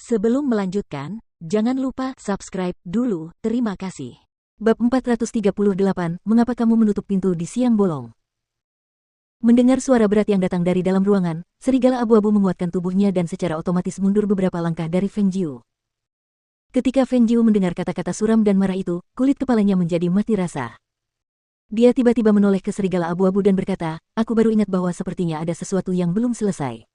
Sebelum melanjutkan, jangan lupa subscribe dulu, terima kasih. Bab 438, Mengapa kamu menutup pintu di siang bolong? Mendengar suara berat yang datang dari dalam ruangan, serigala abu-abu menguatkan tubuhnya dan secara otomatis mundur beberapa langkah dari Feng Jiu. Ketika Feng Jiu mendengar kata-kata suram dan marah itu, kulit kepalanya menjadi mati rasa. Dia tiba-tiba menoleh ke serigala abu-abu dan berkata, "Aku baru ingat bahwa sepertinya ada sesuatu yang belum selesai.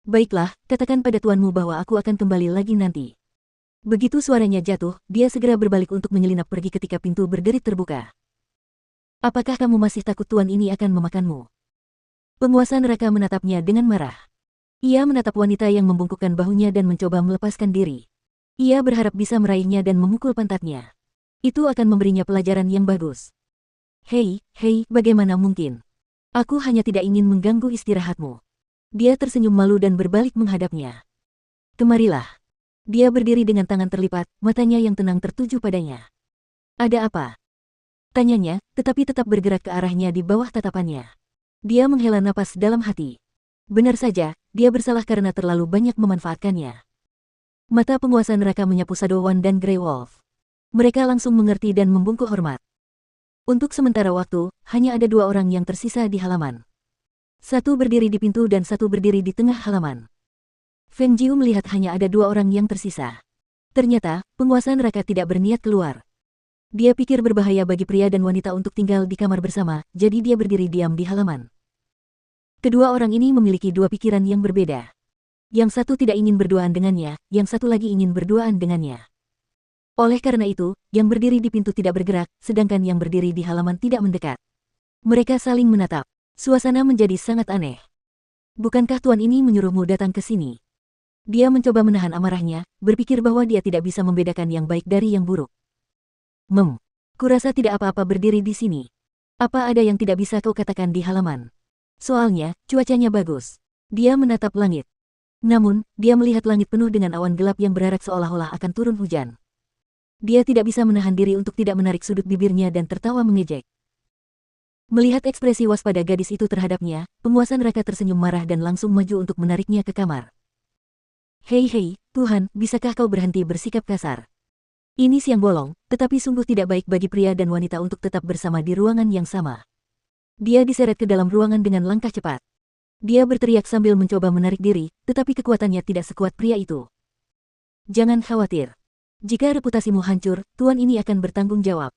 Baiklah, katakan pada tuanmu bahwa aku akan kembali lagi nanti." Begitu suaranya jatuh, dia segera berbalik untuk menyelinap pergi ketika pintu berderit terbuka. "Apakah kamu masih takut tuan ini akan memakanmu?" Penguasa neraka menatapnya dengan marah. Ia menatap wanita yang membungkukkan bahunya dan mencoba melepaskan diri. Ia berharap bisa meraihnya dan memukul pantatnya. Itu akan memberinya pelajaran yang bagus. Hei, bagaimana mungkin? Aku hanya tidak ingin mengganggu istirahatmu." Dia tersenyum malu dan berbalik menghadapnya. "Kemarilah." Dia berdiri dengan tangan terlipat, matanya yang tenang tertuju padanya. "Ada apa?" tanyanya, tetapi tetap bergerak ke arahnya di bawah tatapannya. Dia menghela napas dalam hati. Benar saja, dia bersalah karena terlalu banyak memanfaatkannya. Mata penguasa neraka menyapu Sadowan dan Grey Wolf. Mereka langsung mengerti dan membungkuk hormat. Untuk sementara waktu, hanya ada dua orang yang tersisa di halaman. Satu berdiri di pintu dan satu berdiri di tengah halaman. Feng Jiu melihat hanya ada dua orang yang tersisa. Ternyata, penguasa neraka tidak berniat keluar. Dia pikir berbahaya bagi pria dan wanita untuk tinggal di kamar bersama, jadi dia berdiri diam di halaman. Kedua orang ini memiliki dua pikiran yang berbeda. Yang satu tidak ingin berduaan dengannya, yang satu lagi ingin berduaan dengannya. Oleh karena itu, yang berdiri di pintu tidak bergerak, sedangkan yang berdiri di halaman tidak mendekat. Mereka saling menatap. Suasana menjadi sangat aneh. "Bukankah tuan ini menyuruhmu datang ke sini?" Dia mencoba menahan amarahnya, berpikir bahwa dia tidak bisa membedakan yang baik dari yang buruk. Kurasa tidak apa-apa berdiri di sini. Apa ada yang tidak bisa kau katakan di halaman? Soalnya, cuacanya bagus." Dia menatap langit. Namun, dia melihat langit penuh dengan awan gelap yang berarak seolah-olah akan turun hujan. Dia tidak bisa menahan diri untuk tidak menarik sudut bibirnya dan tertawa mengejek. Melihat ekspresi waspada gadis itu terhadapnya, penguasa neraka tersenyum marah dan langsung maju untuk menariknya ke kamar. Hei, Tuhan, bisakah kau berhenti bersikap kasar? Ini siang bolong, tetapi sungguh tidak baik bagi pria dan wanita untuk tetap bersama di ruangan yang sama." Dia diseret ke dalam ruangan dengan langkah cepat. Dia berteriak sambil mencoba menarik diri, tetapi kekuatannya tidak sekuat pria itu. "Jangan khawatir. Jika reputasimu hancur, tuan ini akan bertanggung jawab."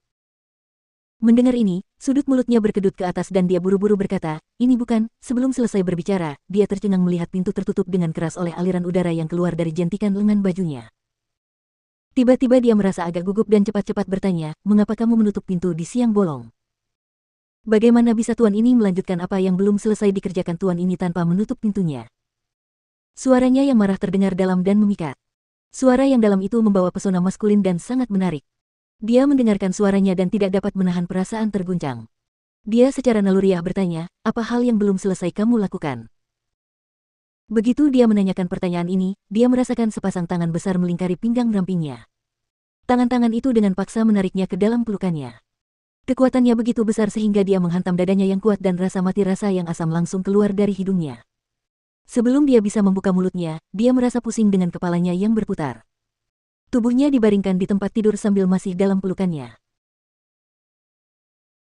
Mendengar ini, sudut mulutnya berkedut ke atas dan dia buru-buru berkata, "Ini bukan." Sebelum selesai berbicara, dia tercengang melihat pintu tertutup dengan keras oleh aliran udara yang keluar dari jentikan lengan bajunya. Tiba-tiba dia merasa agak gugup dan cepat-cepat bertanya, "Mengapa kamu menutup pintu di siang bolong? Bagaimana bisa tuan ini melanjutkan apa yang belum selesai dikerjakan tuan ini tanpa menutup pintunya?" Suaranya yang marah terdengar dalam dan memikat. Suara yang dalam itu membawa pesona maskulin dan sangat menarik. Dia mendengarkan suaranya dan tidak dapat menahan perasaan terguncang. Dia secara naluriah bertanya, "Apa hal yang belum selesai kamu lakukan?" Begitu dia menanyakan pertanyaan ini, dia merasakan sepasang tangan besar melingkari pinggang rampingnya. Tangan-tangan itu dengan paksa menariknya ke dalam pelukannya. Kekuatannya begitu besar sehingga dia menghantam dadanya yang kuat dan rasa mati rasa yang asam langsung keluar dari hidungnya. Sebelum dia bisa membuka mulutnya, dia merasa pusing dengan kepalanya yang berputar. Tubuhnya dibaringkan di tempat tidur sambil masih dalam pelukannya.